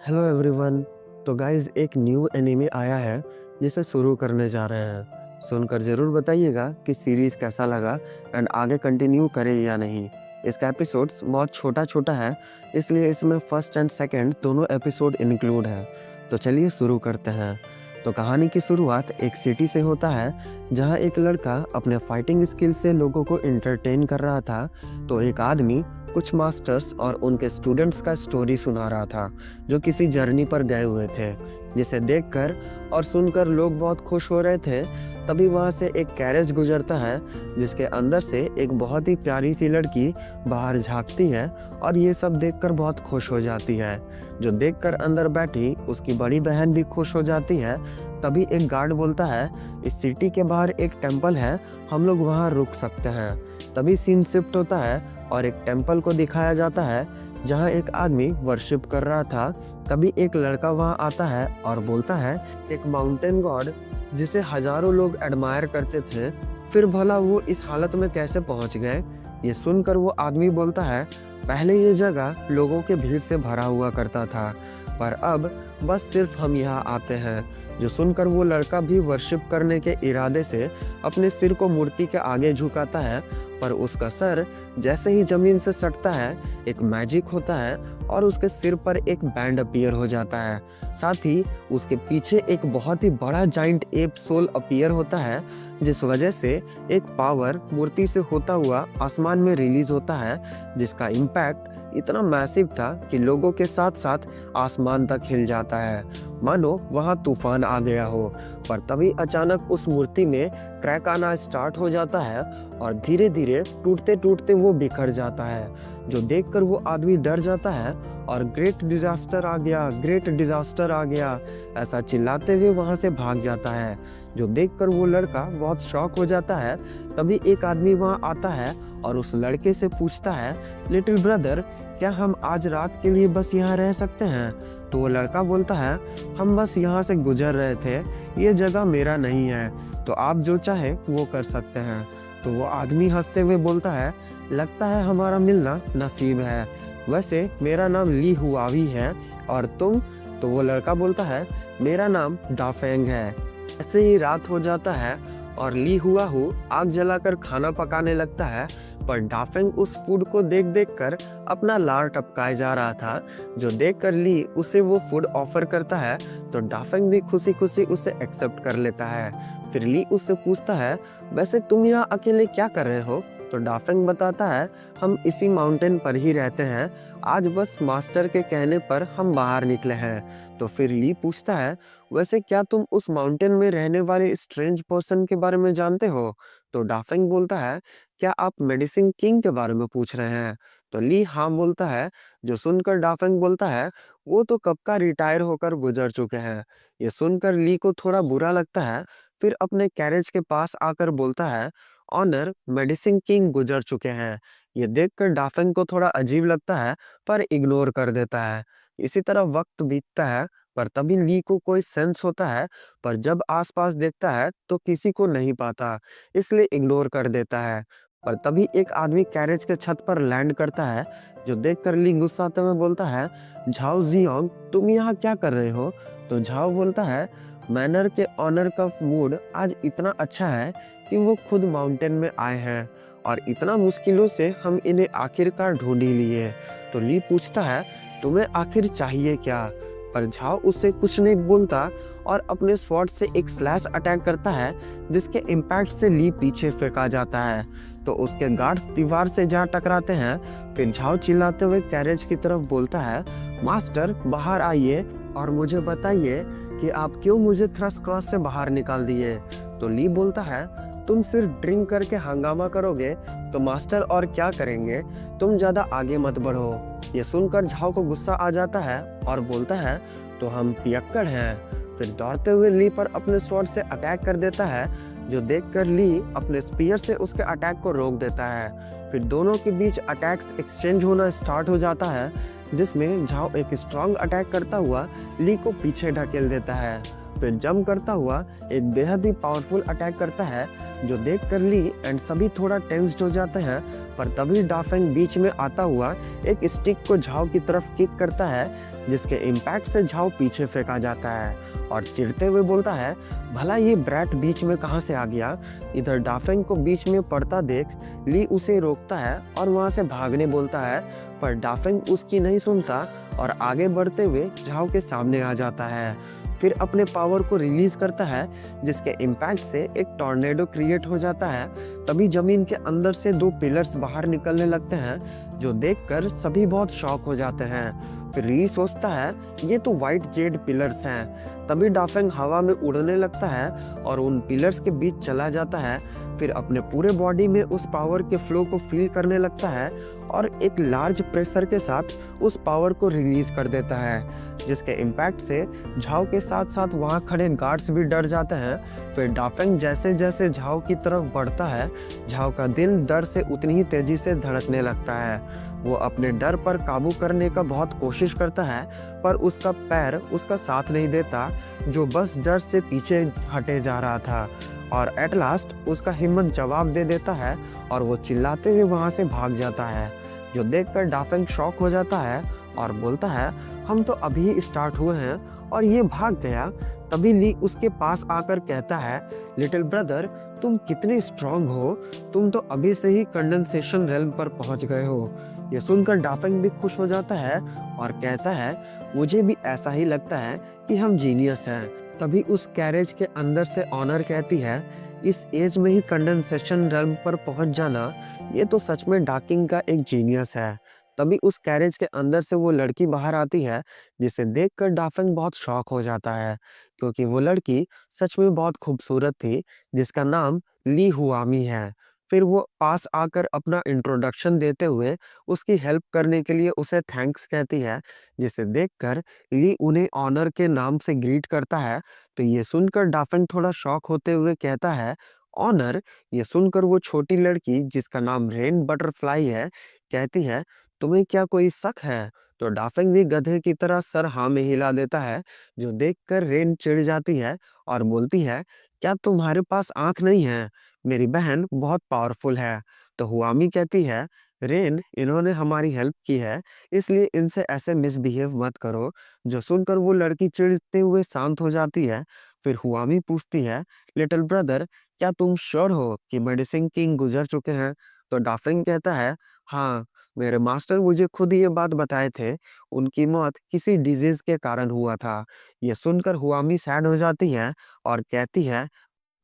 Hello everyone. तो guys एक new anime आया है जिसे शुरू करने जा रहे हैं। सुनकर ज़रूर बताइएगा कि सीरीज़ कैसा लगा एंड आगे कंटिन्यू करें या नहीं। इसका एपिसोड्स बहुत छोटा छोटा है, इसलिए इसमें फर्स्ट एंड सेकंड दोनों एपिसोड इंक्लूड है। तो चलिए शुरू करते हैं। तो कहानी की शुरुआत एक सिटी से होता है जहां एक लड़का अपने फाइटिंग स्किल से लोगों को एंटरटेन कर रहा था। तो एक आदमी कुछ मास्टर्स और उनके स्टूडेंट्स का स्टोरी सुना रहा था जो किसी जर्नी पर गए हुए थे, जिसे देखकर और सुनकर लोग बहुत खुश हो रहे थे। तभी वहां से एक कैरेज गुजरता है जिसके अंदर से एक बहुत ही प्यारी सी लड़की बाहर झांकती है और ये सब देखकर बहुत खुश हो जाती है। जो देखकर अंदर बैठी उसकी बड़ी बहन भी खुश हो जाती है। तभी एक गार्ड बोलता है, इस सिटी के बाहर एक टेम्पल है, हम लोग वहाँ रुक सकते हैं। तभी सीन शिफ्ट होता है और एक टेम्पल को दिखाया जाता है जहाँ एक आदमी वर्शिप कर रहा था। तभी एक लड़का वहाँ आता है और बोलता है, एक माउंटेन गॉड जिसे हजारों लोग एडमायर करते थे, फिर भला वो इस हालत में कैसे पहुँच गए। ये सुनकर वो आदमी बोलता है, पहले ये जगह लोगों के भीड़ से भरा हुआ करता था, पर अब बस सिर्फ हम यहाँ आते हैं। जो सुनकर वो लड़का भी वर्शिप करने के इरादे से अपने सिर को मूर्ति के आगे झुकाता है, पर उसका सर जैसे ही जमीन से सटता है एक मैजिक होता है और उसके सिर पर एक बैंड अपीयर हो जाता है। साथ ही उसके पीछे एक बहुत ही बड़ा जाइंट एप सोल अपीयर होता है, जिस वजह से एक पावर मूर्ति से होता हुआ आसमान में रिलीज होता है, जिसका इम्पैक्ट इतना मैसिव था कि लोगों के साथ साथ आसमान तक हिल जाता है, मानो वहां तूफान आ गया हो। पर तभी अचानक उस मूर्ति में क्रैक आना स्टार्ट हो जाता है और धीरे धीरे टूटते टूटते वो बिखर जाता है। जो देखकर वो आदमी डर जाता है और ग्रेट डिजास्टर आ गया, ग्रेट डिजास्टर आ गया ऐसा चिल्लाते हुए वहां से भाग जाता है। जो देखकर वो लड़का बहुत शॉक हो जाता है। तभी एक आदमी वहां आता है और उस लड़के से पूछता है, लिटिल ब्रदर, क्या हम आज रात के लिए बस यहाँ रह सकते हैं? तो वो लड़का बोलता है, हम बस यहाँ से गुजर रहे थे, ये जगह मेरा नहीं है, तो आप जो चाहे वो कर सकते हैं। तो वो आदमी हंसते हुए बोलता है, लगता है हमारा मिलना नसीब है। वैसे मेरा नाम ली हुआवी है, और तुम? तो वो लड़का बोलता है, मेरा नाम डाफेंग है। ऐसे ही रात हो जाता है और ली हुआहू आग जलाकर खाना पकाने लगता है, पर डाफेंग उस फूड को देख देख कर अपना लार टपकाए जा रहा था। जो देखकर ली उसे वो फूड ऑफर करता है, तो डाफेंग भी खुशी खुशी उसे एक्सेप्ट कर लेता है। फिर ली उससे पूछता है, वैसे तुम यहाँ अकेले क्या कर रहे हो? तो डाफेंग बताता है, हम इसी माउंटेन पर ही रहते हैं, आज बस मास्टर के कहने पर हम बाहर निकले हैं। तो फिर ली पूछता है, वैसे क्या तुम उस माउंटेन में रहने वाले स्ट्रेंज पर्सन के बारे में जानते हो? तो डाफेंग बोलता है, क्या आप मेडिसिन किंग के बारे में पूछ रहे हैं? तो ली हाँ बोलता है। जो सुनकर डाफेंग बोलता है, वो तो कब का रिटायर होकर गुजर चुके हैं। ये सुनकर ली को थोड़ा बुरा लगता है। फिर अपने कैरेज के पास आकर बोलता है, ऑनर, मेडिसिन किंग गुजर चुके हैं। ये देखकर डाफेंग को थोड़ा अजीब लगता है, पर इग्नोर कर देता है। इसी तरह वक्त बीतता है, पर तभी ली को कोई सेंस होता है, पर जब आसपास देखता है तो किसी को नहीं पाता, इसलिए इग्नोर कर देता है। पर तभी एक आदमी कैरेज के छत पर लैंड करता है। जो देखकर ली गुस्साते हुए बोलता है, झाओ जियोंग, तुम यहाँ क्या कर रहे हो? तो झाओ बोलता है, मैनर के ऑनर का मूड आज इतना अच्छा है कि वो खुद माउंटेन में आए हैं और इतना मुश्किलों से हम इन्हें आखिरकार ढूंढ ही लिए। तो ली पूछता है, तुम्हें आखिर चाहिए क्या? पर झाओ उससे कुछ नहीं बोलता और अपने स्वॉर्ड से एक स्लैश अटैक करता है, जिसके इम्पैक्ट से ली पीछे फेंका जाता है। तो उसके गार्ड्स दीवार से जा टकराते हैं। फिर झाओ चिल्लाते हुए कैरेज की तरफ बोलता है, मास्टर बाहर आइए और मुझे बताइए कि आप क्यों मुझे थ्रस्ट क्रॉस से बाहर निकाल दिए। तो ली बोलता है, तुम सिर्फ ड्रिंक करके हंगामा करोगे तो मास्टर और क्या करेंगे, तुम ज्यादा आगे मत बढ़ो। ये सुनकर झाओ को गुस्सा आ जाता है और बोलता है, तो हम पियक्कड़ हैं। फिर दौड़ते हुए ली पर अपने स्वॉर्ड से अटैक कर देता है। जो देखकर ली अपने स्पीयर से उसके अटैक को रोक देता है। फिर दोनों के बीच अटैक्स एक्सचेंज होना स्टार्ट हो जाता है, जिसमें झाओ एक स्ट्रॉन्ग अटैक करता हुआ ली को पीछे ढकेल देता है। फिर जंप करता हुआ एक बेहद ही पावरफुल अटैक करता है, जो देख कर ली एंड सभी थोड़ा टेंस्ड हो जाते हैं। पर तभी डाफेंग बीच में आता हुआ एक स्टिक को झाओ की तरफ किक करता है, जिसके इम्पैक्ट से झाओ पीछे फेंका जाता है और चिढ़ते हुए बोलता है, भला ये ब्रैट बीच में कहाँ से आ गया। इधर डाफेंग को बीच में पड़ता देख ली उसे रोकता है और वहां से भागने बोलता है, पर डाफेंग उसकी नहीं सुनता और आगे बढ़ते हुए झाओ के सामने आ जाता है। फिर अपने पावर को रिलीज करता है, जिसके इम्पैक्ट से एक टॉर्नेडो क्रिएट हो जाता है। तभी जमीन के अंदर से दो पिलर्स बाहर निकलने लगते हैं, जो देखकर सभी बहुत शॉक हो जाते हैं। फिर ली सोचता है ये तो व्हाइट जेड पिलर्स हैं। तभी डाफेंग हवा में उड़ने लगता है और उन पिलर्स के बीच चला जाता है। फिर अपने पूरे बॉडी में उस पावर के फ्लो को फील करने लगता है और एक लार्ज प्रेशर के साथ उस पावर को रिलीज कर देता है, जिसके इम्पैक्ट से झाओ के साथ साथ वहां खड़े गार्ड्स भी डर जाते हैं। फिर डाफेंग जैसे जैसे झाओ की तरफ बढ़ता है, झाओ का दिल डर से उतनी ही तेजी से धड़कने लगता है। वो अपने डर पर काबू करने का बहुत कोशिश करता है, पर उसका पैर उसका साथ नहीं देता, जो बस डर से पीछे हटे जा रहा था। और एट लास्ट उसका हिम्मत जवाब दे देता है और वो चिल्लाते हुए वहां से भाग जाता है, जो देखकर डाफेंग शॉक हो जाता है और बोलता है, हम तो अभी स्टार्ट हुए हैं और ये भाग गया। तभी ली उसके पास आकर कहता है, लिटिल ब्रदर तुम कितने स्ट्रांग हो, तुम तो अभी से ही कंडेंसेशन रेल्म पर पहुंच गए हो। ये सुनकर डाफेंग भी खुश हो जाता है और कहता है, मुझे भी ऐसा ही लगता है कि हम जीनियस हैं। तभी उस कैरेज के अंदर से ऑनर कहती है, इस एज में ही कंडेंसेशन रेल्म पर पहुंच जाना, ये तो सच में डाकिंग का एक जीनियस है। तभी उस कैरेज के अंदर से वो लड़की बाहर आती है, जिसे देखकर डाफेंग बहुत शॉक हो जाता है, क्योंकि वो लड़की सच में बहुत खूबसूरत थी, जिसका नाम ली हुआमी है। फिर वो पास आकर अपना इंट्रोडक्शन देते हुए उसकी हेल्प करने के लिए उसे थैंक्स कहती है, जिसे देखकर ली उन्हें ऑनर के नाम से ग्रीट करता है। तो ये सुनकर डाफेंग थोड़ा शॉक होते हुए कहता है, ऑनर। ये सुनकर वो छोटी लड़की जिसका नाम रेन बटरफ्लाई है कहती है, तुम्हें क्या कोई शक है। तो डाफेंग भी गधे की तरह सर हाँ में हिला देता है, जो देखकर रेन चिढ़ जाती है और बोलती है, क्या तुम्हारे पास आंख नहीं है, मेरी बहन बहुत पावरफुल है। तो हुआमी कहती है, रेन इन्होंने हमारी हेल्प की है, इसलिए इनसे ऐसे मिसबिहेव मत करो। जो सुनकर वो लड़की चिढ़ते हुए शांत हो जाती है। फिर हुआमी पूछती है, लिटिल ब्रदर क्या तुम श्योर हो कि मेडिसिन किंग गुजर चुके हैं। तो डाफिंग कहता है, हाँ, मेरे मास्टर मुझे खुद ये बात बताए थे, उनकी मौत किसी डिजीज के कारण हुआ था। ये सुनकर हुआमी सैड हो जाती है और कहती है,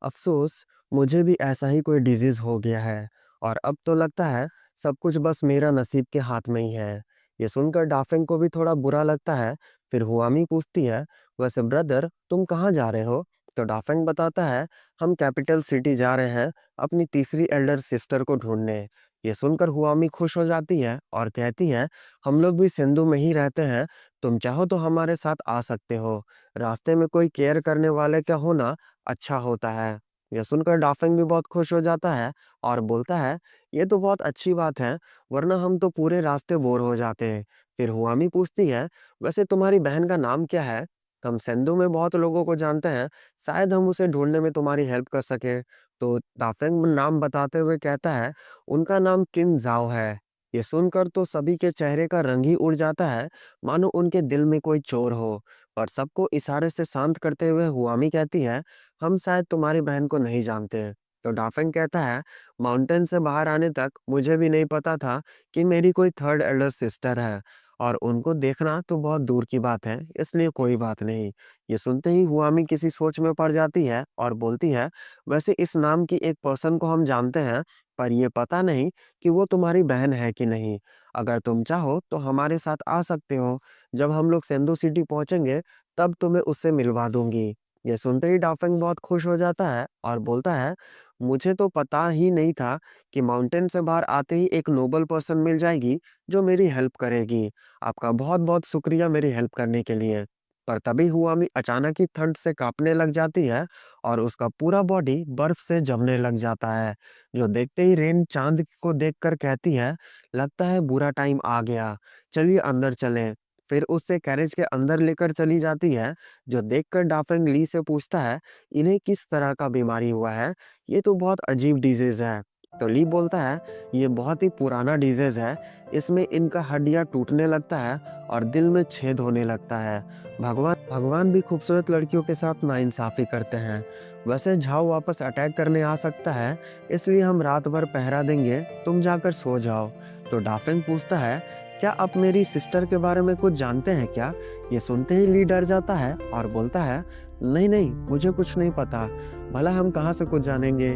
अफसोस, मुझे भी ऐसा ही कोई डिजीज हो गया है और अब तो लगता है सब कुछ बस मेरा नसीब के हाथ में ही है। ये सुनकर डाफिंग को भी थोड़ा बुरा लगता है। फिर हुआमी पूछती है, वैसे ब्रदर तुम कहाँ जा रहे हो। तो डाफिंग बताता है, हम कैपिटल सिटी जा रहे हैं अपनी तीसरी एल्डर सिस्टर को ढूंढने। ये सुनकर हुआमी खुश हो जाती है और कहती है, हम लोग भी सिंधु में ही रहते हैं, तुम चाहो तो हमारे साथ आ सकते हो। रास्ते में कोई केयर करने वाले का होना अच्छा होता है। यह सुनकर डाफिंग भी बहुत खुश हो जाता है और बोलता है, ये तो बहुत अच्छी बात है, वरना हम तो पूरे रास्ते बोर हो जाते हैं। फिर हुआमी पूछती है, वैसे तुम्हारी बहन का नाम क्या है। हम सिंधु में बहुत लोगों को जानते हैं, शायद हम उसे ढूंढने में तुम्हारी हेल्प कर सके। तो डाफिंग नाम बताते हुए कहता है, उनका नाम किन जाओ है। ये सुनकर तो सभी के चेहरे का रंग ही उड़ जाता है, मानो उनके दिल में कोई चोर हो। पर सबको इशारे से शांत करते हुए हुआमी कहती है, हम शायद तुम्हारी बहन को नहीं जानते। तो डाफिंग कहता है, माउंटेन से बाहर आने तक मुझे भी नहीं पता था कि मेरी कोई थर्ड एल्डर सिस्टर है, और उनको देखना तो बहुत दूर की बात है, इसलिए कोई बात नहीं। ये सुनते ही हुआमी किसी सोच में पड़ जाती है और बोलती है, वैसे इस नाम की एक पर्सन को हम जानते हैं, पर ये पता नहीं कि वो तुम्हारी बहन है कि नहीं। अगर तुम चाहो तो हमारे साथ आ सकते हो, जब हम लोग सेंधु सिटी पहुंचेंगे तब तुम्हें उससे मिलवा दूंगी। ये सुनते ही डाफिंग बहुत खुश हो जाता है और बोलता है, मुझे तो पता ही नहीं था कि माउंटेन से बाहर आते ही एक नोबल पर्सन मिल जाएगी जो मेरी हेल्प करेगी। आपका बहुत बहुत शुक्रिया मेरी हेल्प करने के लिए। पर तभी हुआमी अचानक ही ठंड से कांपने लग जाती है और उसका पूरा बॉडी बर्फ से जमने लग जाता है, जो देखते ही रेन चांद को देखकर कहती है, लगता है बुरा टाइम आ गया, चलिए अंदर चलें। फिर उससे कैरेज के अंदर लेकर चली जाती है, जो देखकर डाफिंग ली से पूछता है, इन्हें किस तरह का बीमारी हुआ है? ये तो बहुत अजीब डिजीज है। तो ली बोलता है, ये बहुत ही पुराना डिजीज है, इसमें इनका हड्डियां टूटने लगता है और दिल में छेद होने लगता है। भगवान भगवान भी खूबसूरत लड़कियों के साथ नाइंसाफी करते हैं। वैसे झाओ वापस अटैक करने आ सकता है, इसलिए हम रात भर पहरा देंगे, तुम जाकर सो जाओ। तो डाफिन पूछता है, क्या आप मेरी सिस्टर के बारे में कुछ जानते हैं क्या? ये सुनते ही ली डर जाता है और बोलता है, नहीं नहीं, मुझे कुछ नहीं पता, भला हम कहाँ से कुछ जानेंगे।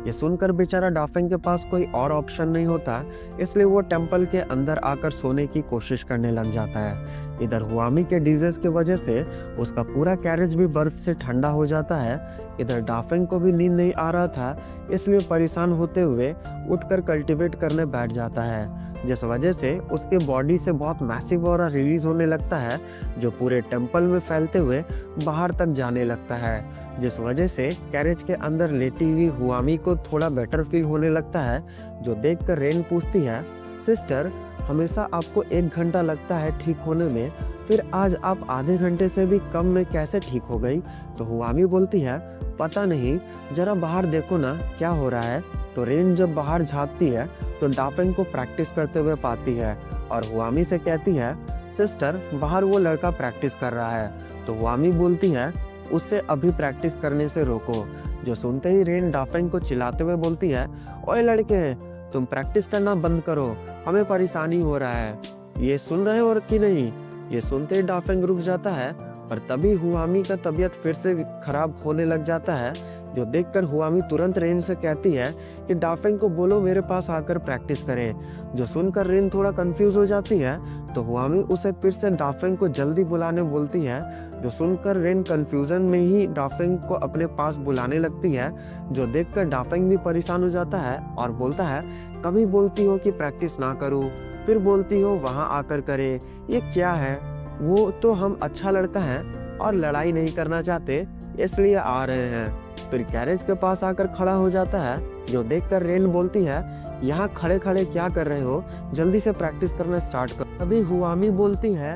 ये सुनकर बेचारा डाफिन के पास कोई और ऑप्शन नहीं होता, इसलिए वो टेम्पल के अंदर आकर सोने की कोशिश करने लग जाता है। इधर हुआमी के डिजीज की वजह से उसका पूरा कैरेज भी बर्फ से ठंडा हो जाता है। इधर डाफिन को भी नींद नहीं आ रहा था, इसलिए परेशान होते हुए उठकर कल्टीवेट करने बैठ जाता है, जिस वजह से उसके बॉडी से बहुत मैसिव ऑरा रिलीज होने लगता है, जो पूरे टेम्पल में फैलते हुए बाहर तक जाने लगता है, जिस वजह से कैरेज के अंदर लेटी हुई हुआमी को थोड़ा बेटर फील होने लगता है। जो देखकर रेन पूछती है, सिस्टर, हमेशा आपको 1 घंटा लगता है ठीक होने में, फिर आज आप आधे घंटे से भी कम में कैसे ठीक हो गई? तो हुआमी बोलती है, पता नहीं, जरा बाहर देखो ना क्या हो रहा है। तो रेन जब बाहर झांकती है तो डाफिन को प्रैक्टिस करते हुए पाती है और हुआमी से कहती है, सिस्टर, बाहर वो लड़का प्रैक्टिस कर रहा है। तो हुआमी बोलती है, उससे अभी प्रैक्टिस करने से रोको। जो सुनते ही रेन डाफिन को चिल्लाते हुए बोलती है, ओए लड़के, तुम प्रैक्टिस करना बंद करो, हमें परेशानी हो रहा है। ये सुन रहे हो कि नहीं? ये सुनते ही डाफिन रुक जाता है, पर तभी हुआमी का तबीयत फिर से खराब होने लग जाता है। जो देखकर हुआमी तुरंत रेन से कहती है कि डाफिन को बोलो मेरे पास आकर प्रैक्टिस करे। जो सुनकर रेन थोड़ा कंफ्यूज हो जाती है, तो हुआमी उसे फिर से डाफिन को जल्दी बुलाने बोलती है। जो सुनकर रेन कंफ्यूजन में ही डाफिन को अपने पास बुलाने लगती है। जो देखकर डाफिन भी परेशान हो जाता है और बोलता है, कभी बोलती हो कि प्रैक्टिस ना करूं, फिर बोलती हो वहां आकर करे, ये क्या है? वो तो हम अच्छा लड़का हैं और लड़ाई नहीं करना चाहते, इसलिए आ रहे हैं। फिर कैरेज के पास आकर खड़ा हो जाता है। जो देखकर रेन बोलती है, यहाँ खड़े खड़े क्या कर रहे हो, जल्दी से प्रैक्टिस करना स्टार्ट करो। तभी हुआमी बोलती है,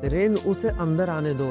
रेन, उसे अंदर आने दो।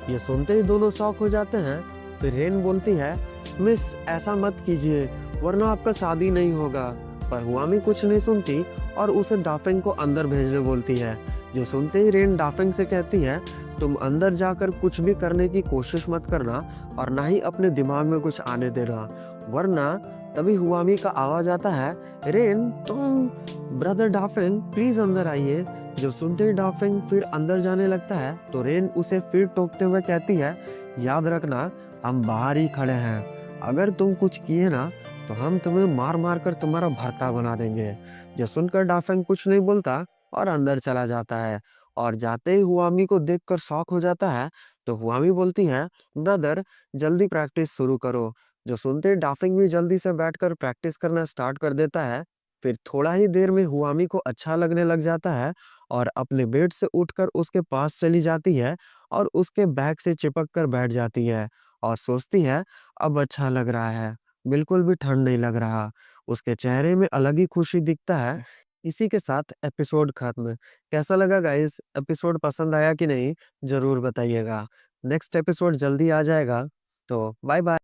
ये सुनते ही दोनों शॉक हो जाते हैं। फिर रेन बोलती है, मिस, ऐसा मत कीजिए, वरना आपका शादी नहीं होगा। पर हुआमी कुछ नहीं सुनती और उसे डाफिन को अंदर भेजने बोलती है। जो सुनते ही रेन डाफिन से कहती है, तुम अंदर जाकर कुछ भी करने की कोशिश मत करना और ना ही अपने दिमाग में कुछ आने देना, वरना। तभी हुआमी का आवाज आता है, रेन, तुम। ब्रदर डाफिन, प्लीज अंदर आइए। जो सुनते ही डाफिन फिर अंदर जाने लगता है, तो रेन उसे फिर टोकते हुए कहती है, याद रखना, हम बाहर ही खड़े हैं, अगर तुम कुछ किए ना तो हम तुम्हें मार मार कर तुम्हारा भर्ता बना देंगे। जो सुनकर डाफिन कुछ नहीं बोलता और अंदर चला जाता है और जाते ही हुआमी को देखकर शॉक हो जाता है। तो हुआमी बोलती है, ब्रदर, जल्दी प्रैक्टिस शुरू करो। जो सुनते ही डाफिन भी जल्दी से बैठकर प्रैक्टिस करना स्टार्ट कर देता है। फिर थोड़ा ही देर में हुआमी को अच्छा लगने लग जाता है और अपने बेड से उठकर उसके पास चली जाती है और उसके बैग से चिपक कर बैठ जाती है और सोचती है, अब अच्छा लग रहा है, बिल्कुल भी ठंड नहीं लग रहा। उसके चेहरे में अलग ही खुशी दिखता है। इसी के साथ एपिसोड खत्म। कैसा लगा गाइस? एपिसोड पसंद आया कि नहीं? जरूर बताइएगा। नेक्स्ट एपिसोड जल्दी आ जाएगा, तो बाय बाय।